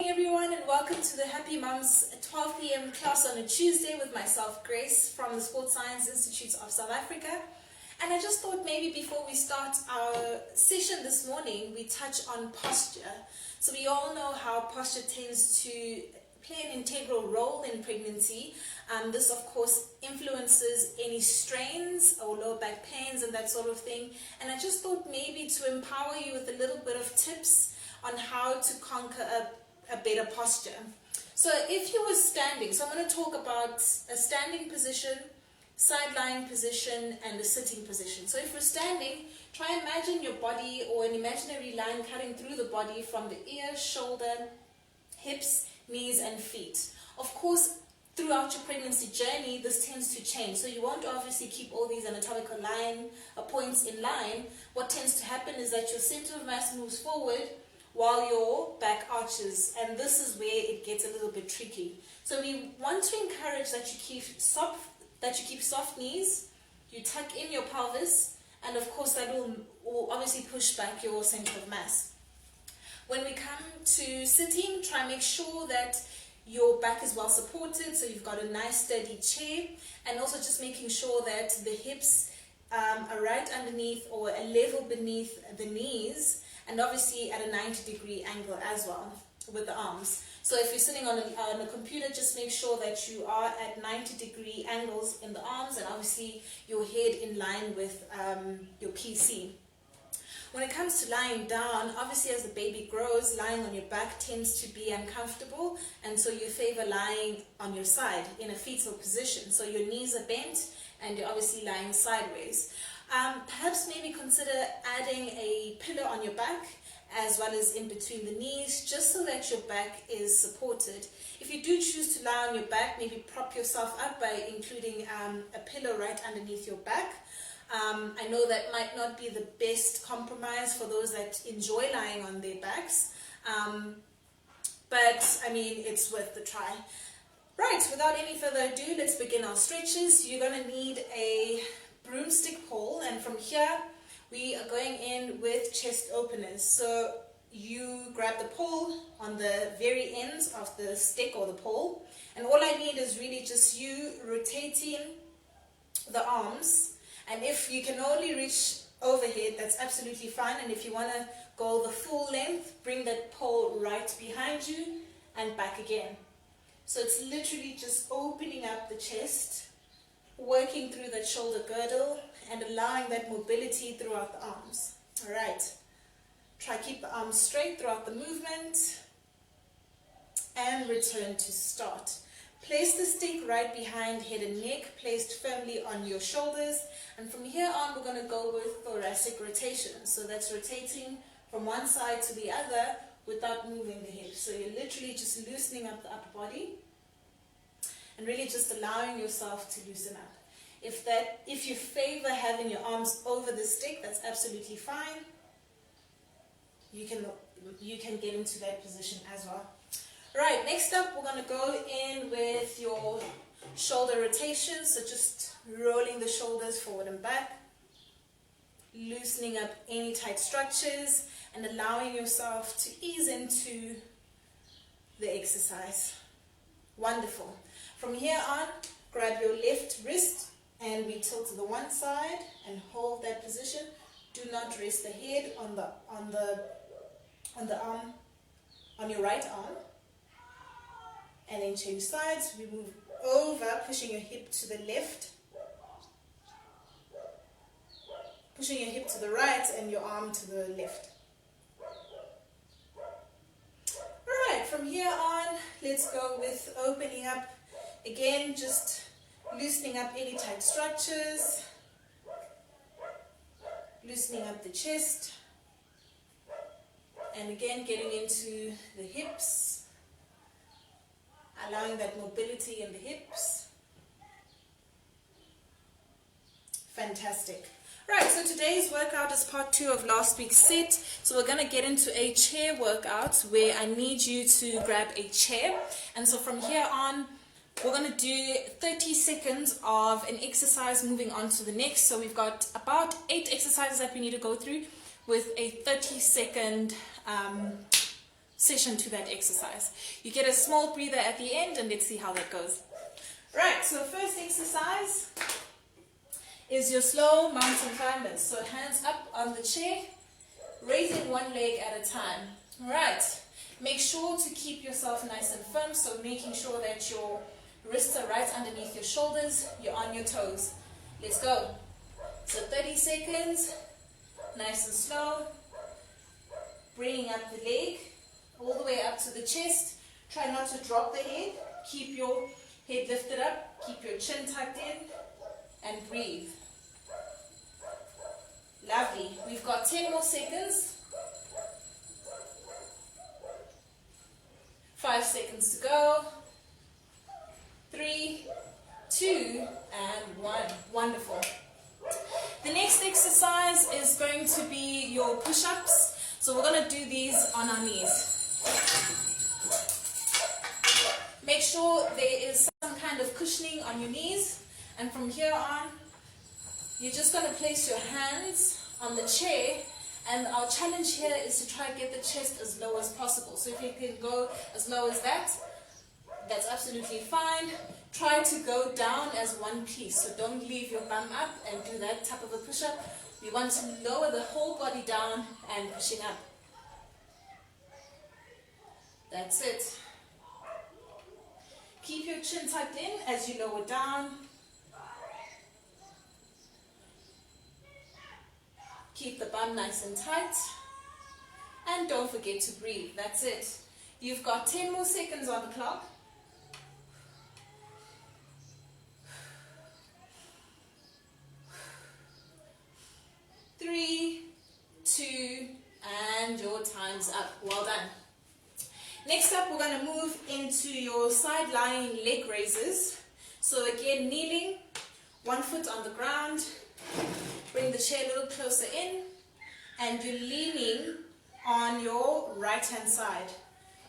Everyone, and welcome to the Happy Mums 12 p.m. class on a Tuesday with myself, Grace, from the Sports Science Institute of South Africa. And I just thought maybe before we start our session this morning, we touch on posture. So we all know how posture tends to play an integral role in pregnancy. This, of course, influences any strains or lower back pains and that sort of thing. And I just thought maybe to empower you with a little bit of tips on how to conquer a better posture. So if you were standing, so I'm going to talk about a standing position, side lying position, and a sitting position. So if we're standing, try and imagine your body or an imaginary line cutting through the body from the ear, shoulder, hips, knees, and feet. Of course, throughout your pregnancy journey, this tends to change. So you won't obviously keep all these anatomical points in line. What tends to happen is that your center of mass moves forward while your back arches, and this is where it gets a little bit tricky. So we want to encourage that you keep soft knees, you tuck in your pelvis, and of course that will obviously push back your center of mass. When we come to sitting, try and make sure that your back is well supported, so you've got a nice sturdy chair, and also just making sure that the hips are right underneath or a level beneath the knees, and obviously at a 90-degree angle as well with the arms. So if you're sitting on a computer, just make sure that you are at 90-degree angles in the arms, and obviously your head in line with your PC. When it comes to lying down, obviously as the baby grows, lying on your back tends to be uncomfortable, and so you favor lying on your side in a fetal position. So your knees are bent and you're obviously lying sideways. Perhaps maybe consider adding a pillow on your back as well as in between the knees, just so that your back is supported. If you do choose to lie on your back, maybe prop yourself up by including a pillow right underneath your back. I know that might not be the best compromise for those that enjoy lying on their backs, but I mean, it's worth the try. Right, without any further ado, let's begin our stretches. You're going to need a broomstick pole, and from here we are going in with chest openers. So you grab the pole on the very ends of the stick or the pole, and all I need is really just you rotating the arms. And if you can only reach overhead, that's absolutely fine. And if you want to go the full length, bring that pole right behind you and back again. So it's literally just opening up the chest, working through that shoulder girdle, and allowing that mobility throughout the arms. All right. Try keep the arms straight throughout the movement, and return to start. Place the stick right behind head and neck, placed firmly on your shoulders. And from here on, we're going to go with thoracic rotation. So that's rotating from one side to the other without moving the hips. So you're literally just loosening up the upper body and really just allowing yourself to loosen up. If you favor having your arms over the stick, that's absolutely fine. You can get into that position as well. Right, next up we're going to go in with your shoulder rotation. So just rolling the shoulders forward and back, loosening up any tight structures, and allowing yourself to ease into the exercise. Wonderful. From here on, grab your left wrist and we tilt to the one side and hold that position. Do not rest the head on the arm, on your right arm. And then change sides. We move over, pushing your hip to the left, pushing your hip to the right, and your arm to the left. Alright, from here on, let's go with opening up. Again, just loosening up any tight structures, loosening up the chest, and again getting into the hips, allowing that mobility in the hips. Fantastic. Right, so today's workout is part 2 of last week's set. So we're going to get into a chair workout where I need you to grab a chair. And so from here on, we're going to do 30 seconds of an exercise moving on to the next. So we've got about 8 exercises that we need to go through with a 30-second session to that exercise. You get a small breather at the end, and let's see how that goes. Right, so first exercise is your slow mountain climbers. So hands up on the chair, raising one leg at a time. Right, make sure to keep yourself nice and firm, so making sure that your wrists are right underneath your shoulders, you're on your toes. Let's go. So 30 seconds, nice and slow. Bringing up the leg, all the way up to the chest. Try not to drop the head. Keep your head lifted up, keep your chin tucked in, and breathe. Lovely. We've got 10 more seconds. 5 seconds to go. 3, 2, and 1. Wonderful. The next exercise is going to be your push-ups. So we're going to do these on our knees. Make sure there is some kind of cushioning on your knees. And from here on, you're just going to place your hands on the chair. And our challenge here is to try to get the chest as low as possible. So if you can go as low as that, that's absolutely fine. Try to go down as one piece. So don't leave your bum up and do that type of a push-up. We want to lower the whole body down and pushing up. That's it. Keep your chin tucked in as you lower down. Keep the bum nice and tight. And don't forget to breathe. That's it. You've got 10 more seconds on the clock. 3, 2, and your time's up. Well done. Next up, we're going to move into your side lying leg raises. So again, kneeling, one foot on the ground. Bring the chair a little closer in, and you're leaning on your right hand side.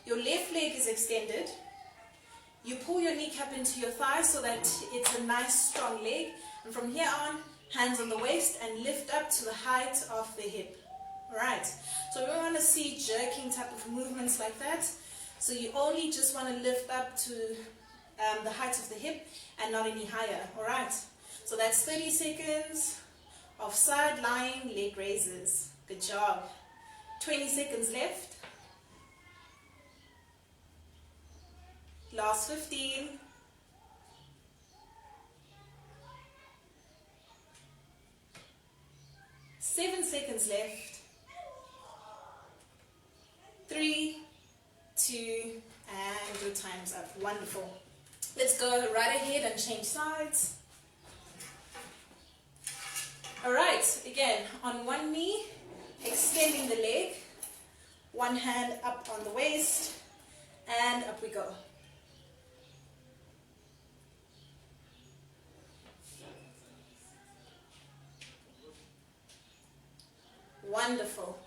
Your left leg is extended. You pull your kneecap into your thigh so that it's a nice strong leg. And from here on, hands on the waist and lift up to the height of the hip. Alright, so we don't want to see jerking type of movements like that. So you only just want to lift up to the height of the hip and not any higher. Alright, so that's 30 seconds of side lying leg raises. Good job. 20 seconds left. Last 15. 7 seconds left. 3, 2, and your time's up. Wonderful. Let's go right ahead and change sides. Alright, again, on one knee, extending the leg, one hand up on the waist, and up we go. Wonderful.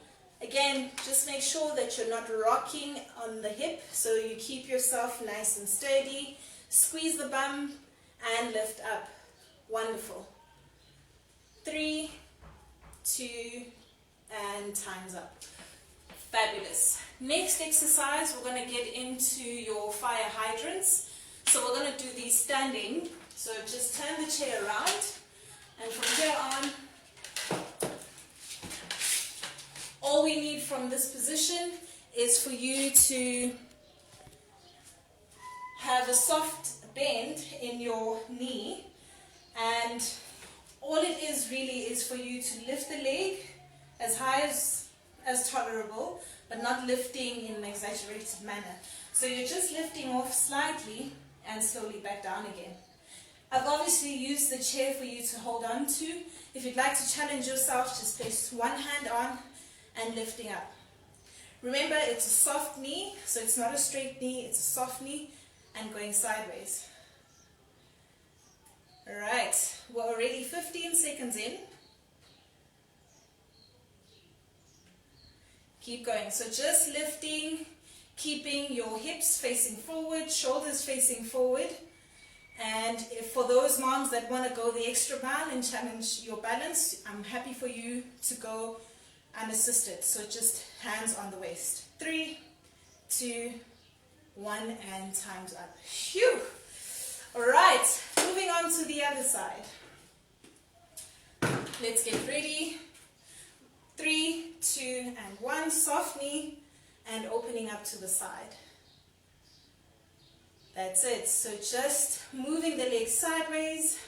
Again, just make sure that you're not rocking on the hip, so you keep yourself nice and sturdy. Squeeze the bum and lift up. Wonderful. 3, 2, and time's up. Fabulous. Next exercise, we're going to get into your fire hydrants. So we're going to do these standing. So just turn the chair around, and from here on, all we need from this position is for you to have a soft bend in your knee, and all it is really is for you to lift the leg as high as tolerable, but not lifting in an exaggerated manner. So you're just lifting off slightly and slowly back down again. I've obviously used the chair for you to hold on to. If you'd like to challenge yourself, just place one hand on and lifting up. Remember, it's a soft knee, so it's not a straight knee, it's a soft knee, and going sideways. Alright, we're already 15 seconds in. Keep going. So just lifting, keeping your hips facing forward, shoulders facing forward. And for those moms that want to go the extra mile and challenge your balance, I'm happy for you to go unassisted. So just hands on the waist. 3, 2, 1, and time's up. Phew! Alright, moving on to the other side. Let's get ready. 3, 2, and 1. Soft knee and opening up to the side. That's it. So just moving the legs sideways,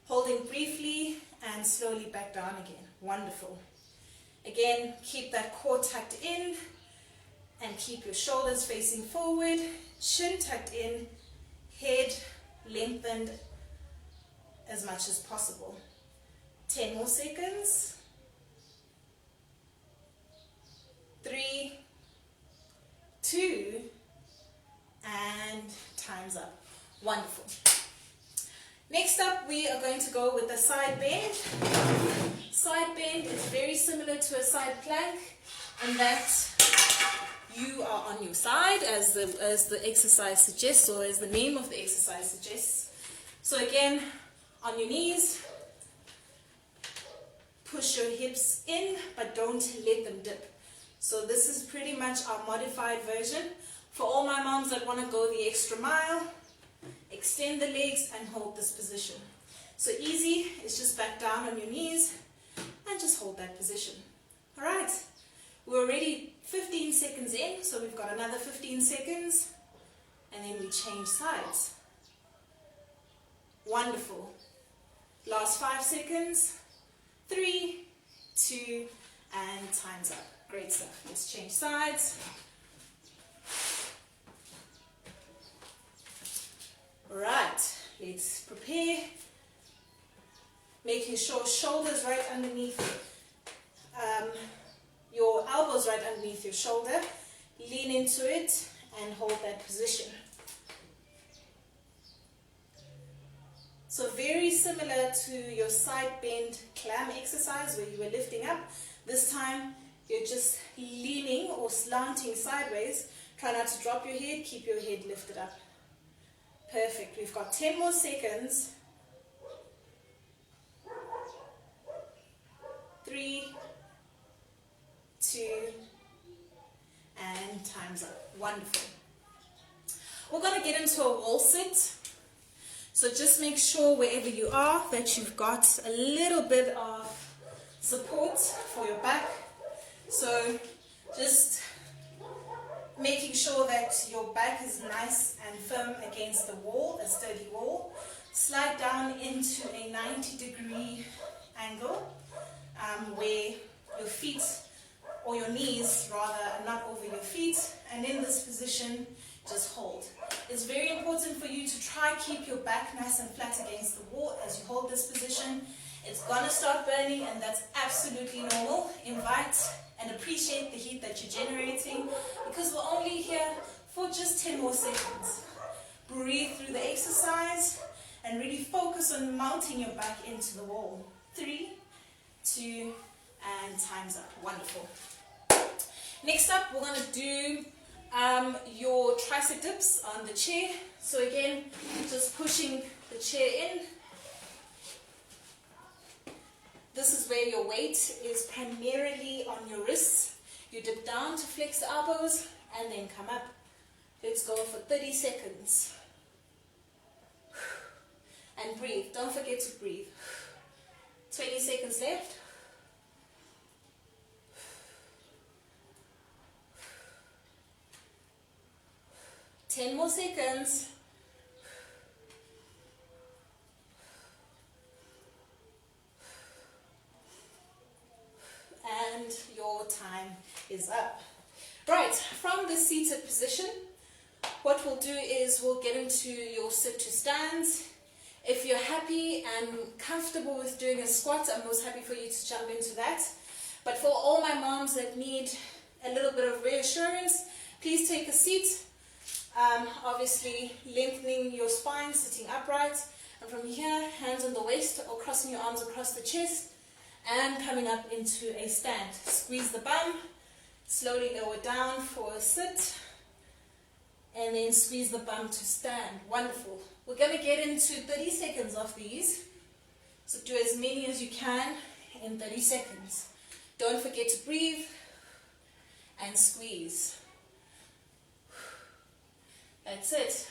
holding briefly, and slowly back down again. Wonderful. Again, keep that core tucked in and keep your shoulders facing forward, chin tucked in, head lengthened as much as possible. 10 more seconds. 3, 2, and time's up. Wonderful. Next up, we are going to go with a side bend. Side bend is very similar to a side plank in that you are on your side as the exercise suggests, or as the name of the exercise suggests. So again, on your knees, push your hips in, but don't let them dip. So this is pretty much our modified version. For all my moms that want to go the extra mile, extend the legs and hold this position. So easy, it's just back down on your knees and just hold that position. Alright, we're already 15 seconds in, so we've got another 15 seconds and then we change sides. Wonderful. Last 5 seconds. 3, 2, and time's up. Great stuff. Let's change sides. Alright, let's prepare. Making sure shoulders right underneath, your elbows right underneath your shoulder. Lean into it and hold that position. So very similar to your side bend clam exercise where you were lifting up. This time you're just leaning or slanting sideways. Try not to drop your head, keep your head lifted up. Perfect. We've got 10 more seconds. 3, 2, and time's up. Wonderful. We're going to get into a wall sit. So just make sure wherever you are that you've got a little bit of support for your back. So just making sure that your back is nice and firm against the wall, a sturdy wall. Slide down into a 90-degree angle where your feet, or your knees rather, are not over your feet. And in this position, just hold. It's very important for you to try keep your back nice and flat against the wall as you hold this position. It's going to start burning, and that's absolutely normal. Invite and appreciate the heat that you're generating, because we're only here for just 10 more seconds. Breathe through the exercise and really focus on mounting your back into the wall. 3, 2, and time's up. Wonderful. Next up, we're going to do your tricep dips on the chair. So again, just pushing the chair in. This is where your weight is primarily on your wrists. You dip down to flex the elbows and then come up. Let's go for 30 seconds. And breathe. Don't forget to breathe. 20 seconds left. Ten more seconds. And your time is up. Right, from the seated position, what we'll do is we'll get into your sit to stands. If you're happy and comfortable with doing a squat, I'm most happy for you to jump into that. But for all my moms that need a little bit of reassurance, please take a seat. Obviously lengthening your spine, sitting upright, and from here, hands on the waist or crossing your arms across the chest and coming up into a stand. Squeeze the bum, slowly lower down for a sit, and then squeeze the bum to stand. Wonderful. We're going to get into 30 seconds of these, so do as many as you can in 30 seconds. Don't forget to breathe and squeeze. That's it.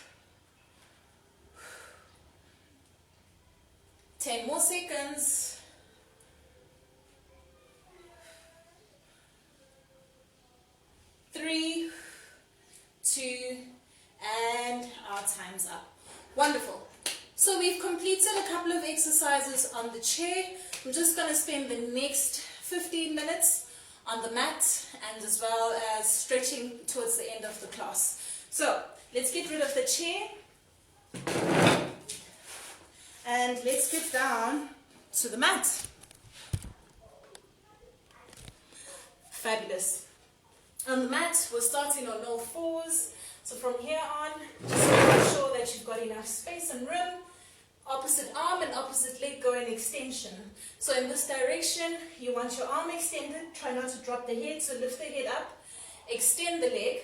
10 more seconds. 3, 2, and our time's up. Wonderful. So we've completed a couple of exercises on the chair. I'm just going to spend the next 15 minutes on the mat and as well as stretching towards the end of the class. So let's get rid of the chair and let's get down to the mat. Fabulous. On the mat, we're starting on all fours. So from here on, just make sure that you've got enough space and room. Opposite arm and opposite leg go in extension. So in this direction, you want your arm extended. Try not to drop the head, so lift the head up. Extend the leg.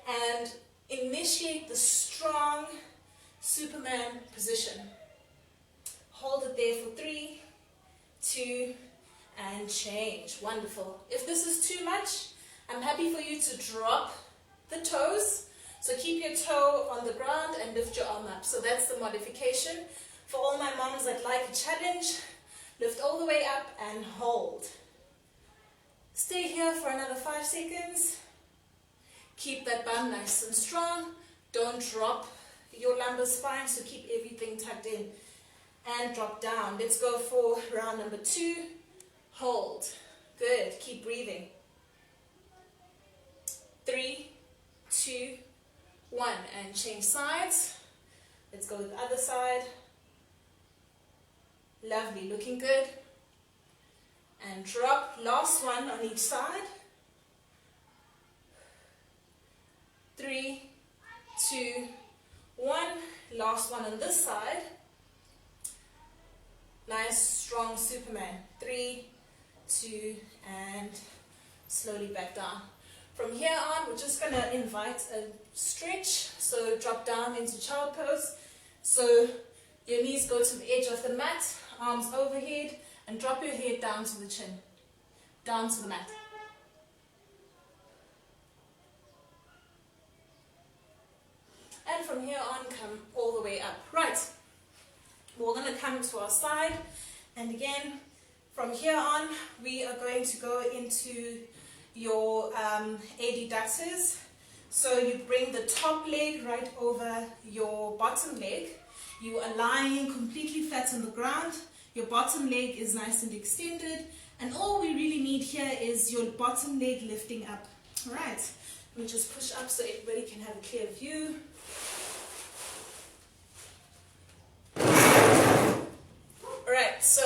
And initiate the strong Superman position. Hold it there for 3, 2, and change. Wonderful. If this is too much, I'm happy for you to drop the toes. So keep your toe on the ground and lift your arm up. So that's the modification. For all my moms that like a challenge, lift all the way up and hold. Stay here for another 5 seconds. Keep that bum nice and strong. Don't drop your lumbar spine, so keep everything tucked in. And drop down. Let's go for round number 2. Hold. Good. Keep breathing. 3, 2, 1. And change sides. Let's go with the other side. Lovely. Looking good. And drop. Last one on each side. 3, 2, 1. Last one on this side. Nice, strong Superman. 3, 2, and slowly back down. From here on, we're just going to invite a stretch. So drop down into child pose. So your knees go to the edge of the mat, arms overhead, and drop your head down to the chin, down to the mat. And from here on, come all the way up. Right. We're going to come to our side. And again, from here on, we are going to go into your adductors. So you bring the top leg right over your bottom leg. You are lying completely flat on the ground. Your bottom leg is nice and extended. And all we really need here is your bottom leg lifting up. All right. Let me just push up so everybody can have a clear view. Alright, so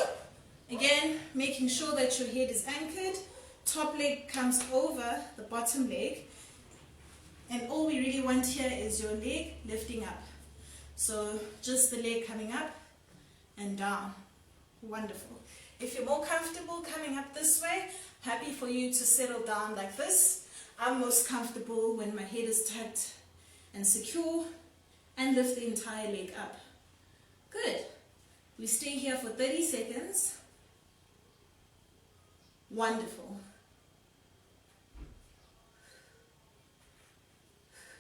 again, making sure that your head is anchored, top leg comes over the bottom leg, and all we really want here is your leg lifting up. So just the leg coming up and down. Wonderful. If you're more comfortable coming up this way, happy for you to settle down like this. I'm most comfortable when my head is tucked and secure, and lift the entire leg up. Good. We stay here for 30 seconds. Wonderful.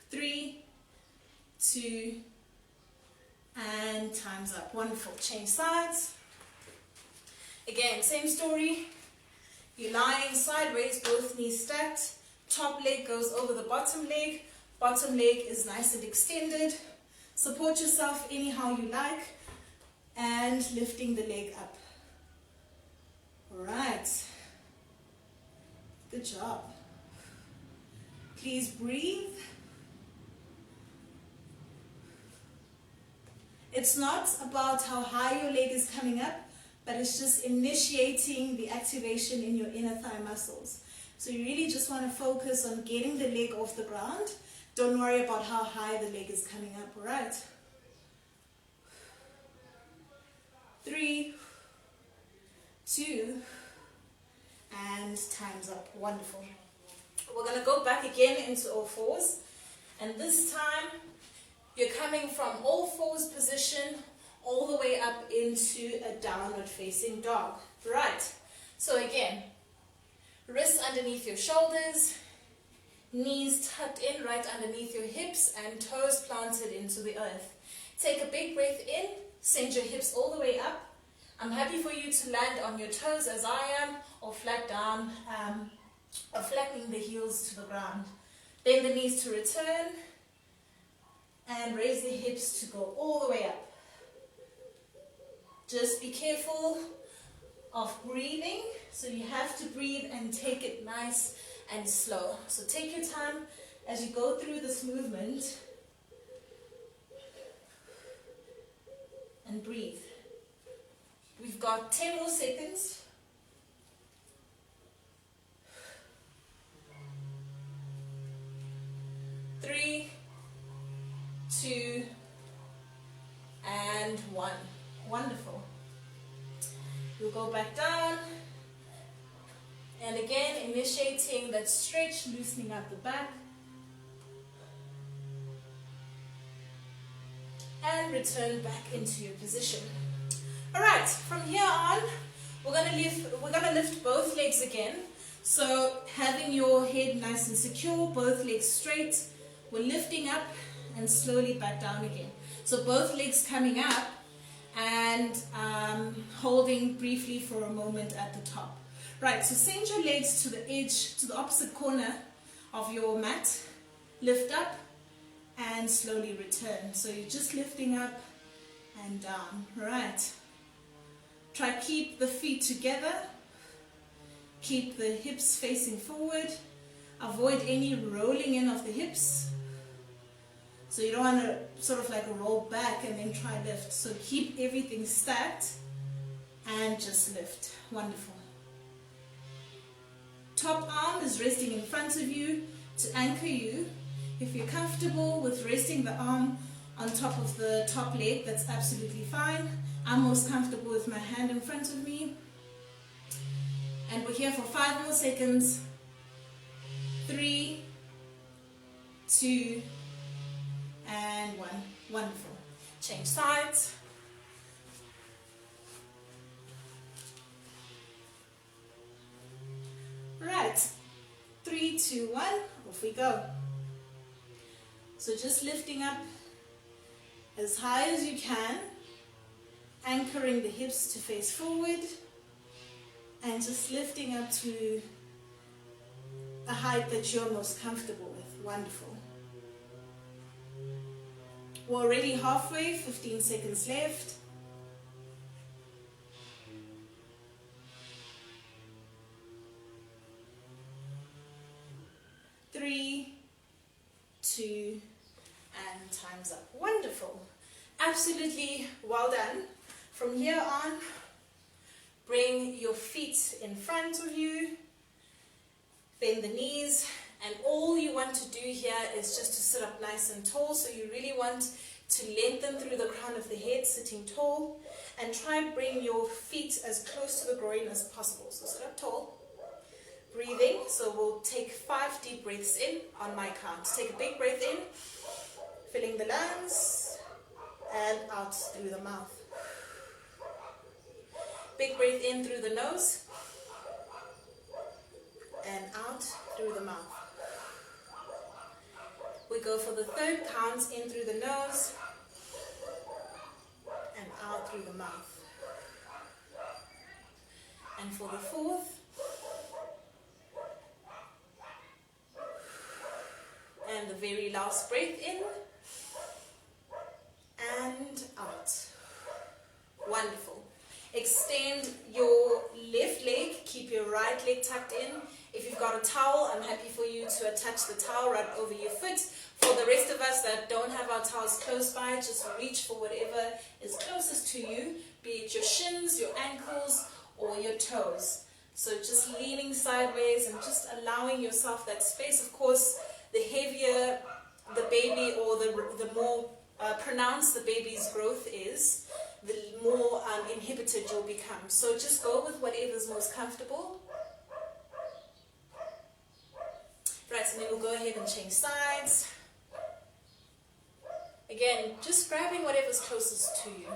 3, 2, and time's up. Wonderful. Change sides. Again, same story. You're lying sideways, both knees stacked. Top leg goes over the bottom leg. Bottom leg is nice and extended. Support yourself anyhow you like. And lifting the leg up. Alright. Good job. Please breathe. It's not about how high your leg is coming up, but it's just initiating the activation in your inner thigh muscles. So you really just want to focus on getting the leg off the ground. Don't worry about how high the leg is coming up, alright? 3, 2, and time's up. Wonderful. We're going to go back again into all fours, and this time you're coming from all fours position all the way up into a downward facing dog. Right. So again, wrists underneath your shoulders, Knees tucked in right underneath your hips and toes planted into the earth. Take a big breath in, send your hips all the way up. I'm happy for you to land on your toes as I am, or flat down, or flattening the heels to the ground. Bend the knees to return and raise the hips to go all the way up. Just be careful of breathing, so you have to breathe and take it nice and slow. So take your time as you go through this movement and breathe. We've got 10 more seconds. 3, 2, and 1. Wonderful. You'll go back down. And again, initiating that stretch, loosening up the back. And return back into your position. Alright, from here on, we're gonna lift both legs again. So having your head nice and secure, both legs straight, we're lifting up and slowly back down again. So both legs coming up and holding briefly for a moment at the top. Right, so send your legs to the edge, to the opposite corner of your mat. Lift up and slowly return. So you're just lifting up and down. Right. Try keep the feet together. Keep the hips facing forward. Avoid any rolling in of the hips. So you don't want to sort of like roll back and then try lift. So keep everything stacked and just lift. Wonderful. Top arm is resting in front of you to anchor you. If you're comfortable with resting the arm on top of the top leg, that's absolutely fine. I'm most comfortable with my hand in front of me. And we're here for 5 more seconds. 3, 2, and 1. Wonderful. Change sides. Right. 3, 2, 1. Off we go. So just lifting up as high as you can, anchoring the hips to face forward, and just lifting up to a height that you're most comfortable with. Wonderful. We're already halfway, 15 seconds left. 3, 2, and time's up. Wonderful. Absolutely well done. From here on, bring your feet in front of you, bend the knees, and all you want to do here is just to sit up nice and tall. So you really want to lengthen through the crown of the head, sitting tall, and try and bring your feet as close to the groin as possible. So sit up tall. Breathing, so we'll take 5 deep breaths in on my count. Take a big breath in, filling the lungs, and out through the mouth. Big breath in through the nose, and out through the mouth. We go for the 3rd count, in through the nose, and out through the mouth. And for the 4th, and the very last breath in and out. Wonderful. Extend your left leg, keep your right leg tucked in. If you've got a towel, I'm happy for you to attach the towel right over your foot. For the rest of us that don't have our towels close by, just reach for whatever is closest to you, be it your shins, your ankles, or your toes. So just leaning sideways and just allowing yourself that space. Of course, the heavier the baby, or the more pronounced the baby's growth is, the more inhibited you'll become. So just go with whatever's most comfortable. Right, and then we'll go ahead and change sides. Again, just grabbing whatever's closest to you.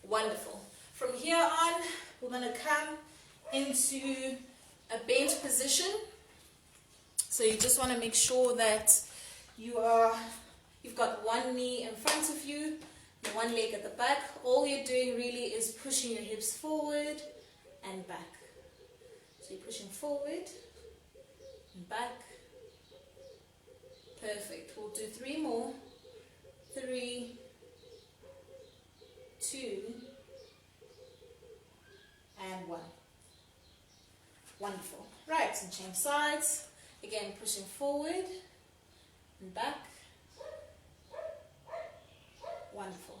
Wonderful. From here on, we're going to come into a bent position. So you just want to make sure that you've got one knee in front of you, and one leg at the back. All you're doing really is pushing your hips forward and back. So you're pushing forward and back. Perfect. We'll do 3 more. 3, 2, and 1. Wonderful. Right, and change sides. Again, pushing forward and back. Wonderful.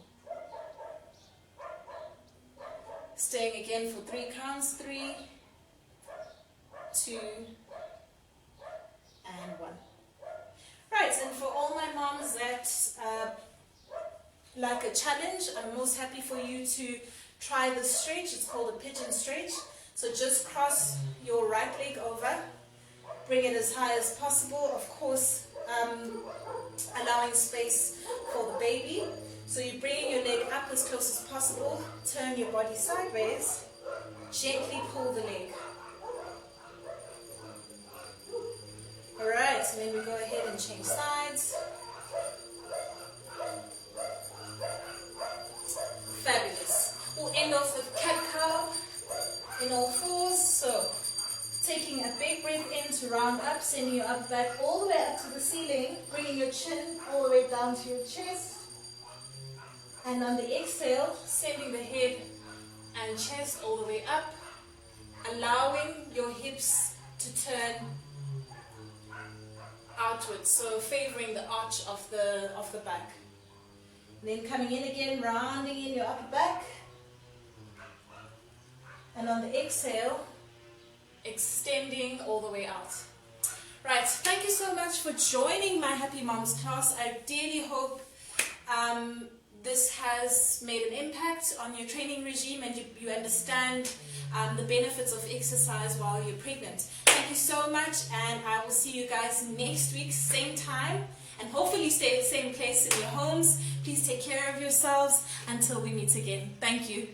Staying again for 3 counts. 3, 2, and 1. Right, and for all my moms that like a challenge, I'm most happy for you to try this stretch. It's called a pigeon stretch. So just cross your right leg over, bring it as high as possible, of course allowing space for the baby. So you're bringing your leg up as close as possible, turn your body sideways, gently pull the leg. Alright, so then we go ahead and change sides. Fabulous. We'll end off with cat-cow in all fours. So taking a big breath in to round up, sending your upper back all the way up to the ceiling, bringing your chin all the way down to your chest. And on the exhale, sending the head and chest all the way up, allowing your hips to turn outwards, so favoring the arch of the back. And then coming in again, rounding in your upper back. And on the exhale, extending all the way out. Right, thank you so much for joining my Happy Moms class. I dearly hope this has made an impact on your training regime and you understand the benefits of exercise while you're pregnant. Thank you so much, and I will see you guys next week, same time, and hopefully stay at the same place in your homes. Please take care of yourselves until we meet again. Thank you.